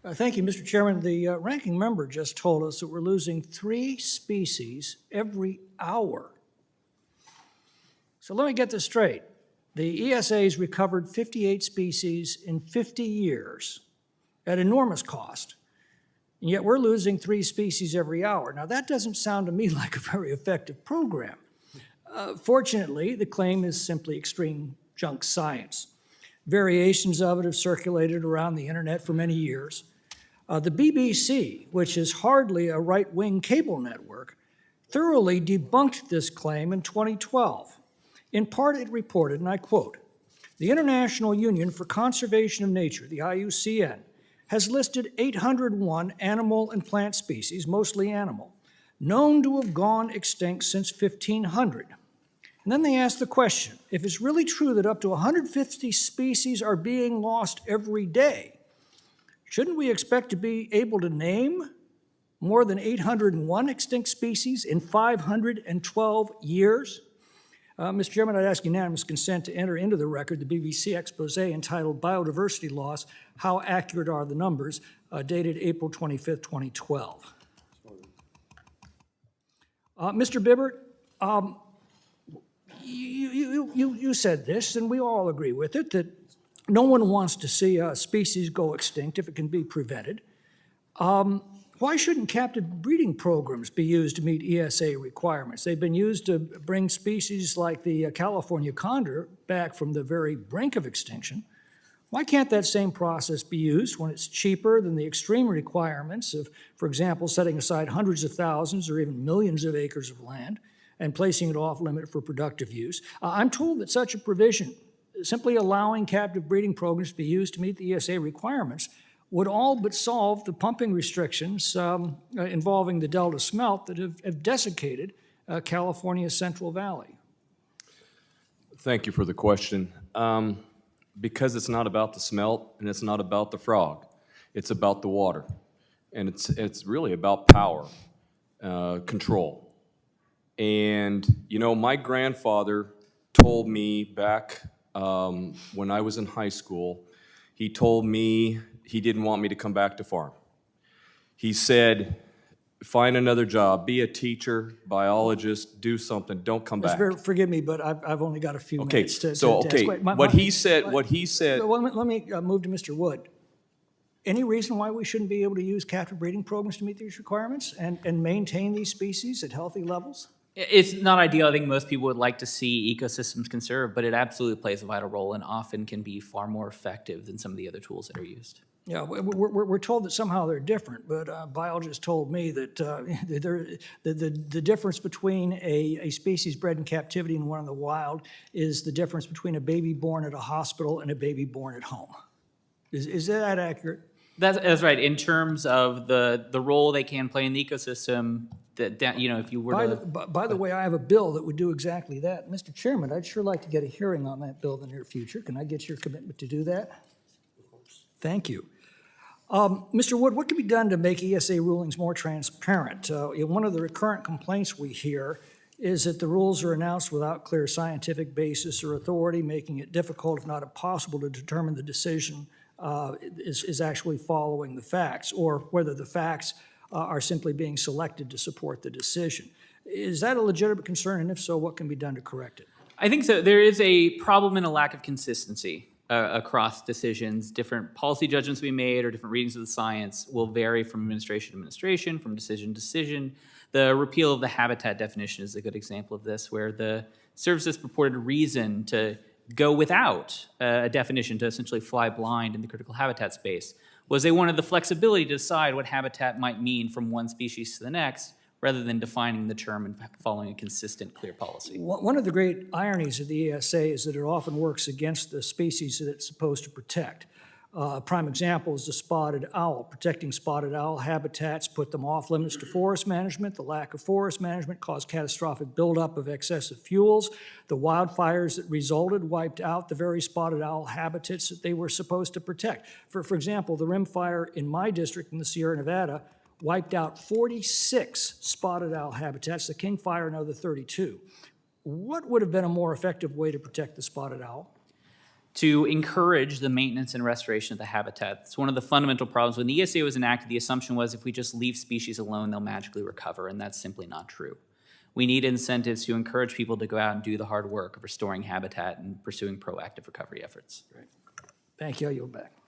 Thank you, Mr. Chairman. The ranking member just told us that we're losing 3 species every hour. So let me get this straight. The ESA's recovered 58 species in 50 years at enormous cost, and yet we're losing 3 species every hour. Now, that doesn't sound to me like a very effective program. Fortunately, the claim is simply extreme junk science. Variations of it have circulated around the internet for many years. The BBC, which is hardly a right-wing cable network, thoroughly debunked this claim in 2012. In part, it reported, and I quote, "The International Union for Conservation of Nature, the IUCN, has listed 801 animal and plant species, mostly animal, known to have gone extinct since 1500. And then they asked the question, if it's really true that up to 150 species are being lost every day, shouldn't we expect to be able to name more than 801 extinct species in 512 years? Mr. Chairman, I'd ask unanimous consent to enter into the record the BBC expose entitled Biodiversity Loss, How Accurate Are the Numbers, dated April 25th, 2012. Mr. Bibbert, you said this, and we all agree with it, that no one wants to see a species go extinct if it can be prevented. Why shouldn't captive breeding programs be used to meet ESA requirements? They've been used to bring species like the California condor back from the very brink of extinction. Why can't that same process be used when it's cheaper than the extreme requirements of, for example, setting aside hundreds of thousands or even millions of acres of land and placing it off limit for productive use? I'm told that such a provision, simply allowing captive breeding programs to be used to meet the ESA requirements, would all but solve the pumping restrictions involving the Delta smelt that have desiccated California's Central Valley. Thank you for the question. Because it's not about the smelt and it's not about the frog, it's about the water. And it's really about power, control. And, you know, my grandfather told me back when I was in high school, he told me he didn't want me to come back to farm. He said, find another job, be a teacher, biologist, do something, don't come back. Forgive me, but I've only got a few minutes to ask. What he said. Well, let me move to Mr. Wood. Any reason why we shouldn't be able to use captive breeding programs to meet these requirements and maintain these species at healthy levels? It's not ideal. I think most people would like to see ecosystems conserved, but it absolutely plays a vital role and often can be far more effective than some of the other tools that are used. Yeah, we're told that somehow they're different, but biologists told me that the difference between a species bred in captivity and one in the wild is the difference between a baby born at a hospital and a baby born at home. Is that accurate? That's right. In terms of the role they can play in the ecosystem, that, you know, if you were By the way, I have a bill that would do exactly that. Mr. Chairman, I'd sure like to get a hearing on that bill in the near future. Can I get your commitment to do that? Thank you. Mr. Wood, what can be done to make ESA rulings more transparent? One of the recurrent complaints we hear is that the rules are announced without clear scientific basis or authority, making it difficult, if not impossible, to determine the decision is actually following the facts, or whether the facts are simply being selected to support the decision. Is that a legitimate concern, and if so, what can be done to correct it? I think so. There is a problem and a lack of consistency across decisions. Different policy judgments we made or different readings of the science will vary from administration to administration, from decision to decision. The repeal of the habitat definition is a good example of this, where the service's purported reason to go without a definition, to essentially fly blind in the critical habitat space, was they wanted the flexibility to decide what habitat might mean from one species to the next, rather than defining the term and following a consistent, clear policy. One of the great ironies of the ESA is that it often works against the species that it's supposed to protect. A prime example is the spotted owl. Protecting spotted owl habitats put them off limits to forest management. The lack of forest management caused catastrophic buildup of excessive fuels. The wildfires that resulted wiped out the very spotted owl habitats that they were supposed to protect. For example, the rim fire in my district in the Sierra Nevada wiped out 46 spotted owl habitats, the king fire another 32. What would have been a more effective way to protect the spotted owl? to encourage the maintenance and restoration of the habitat. It's one of the fundamental problems. When the ESA was enacted, the assumption was if we just leave species alone, they'll magically recover, and that's simply not true. We need incentives to encourage people to go out and do the hard work of restoring habitat and pursuing proactive recovery efforts. Thank you. I yield back.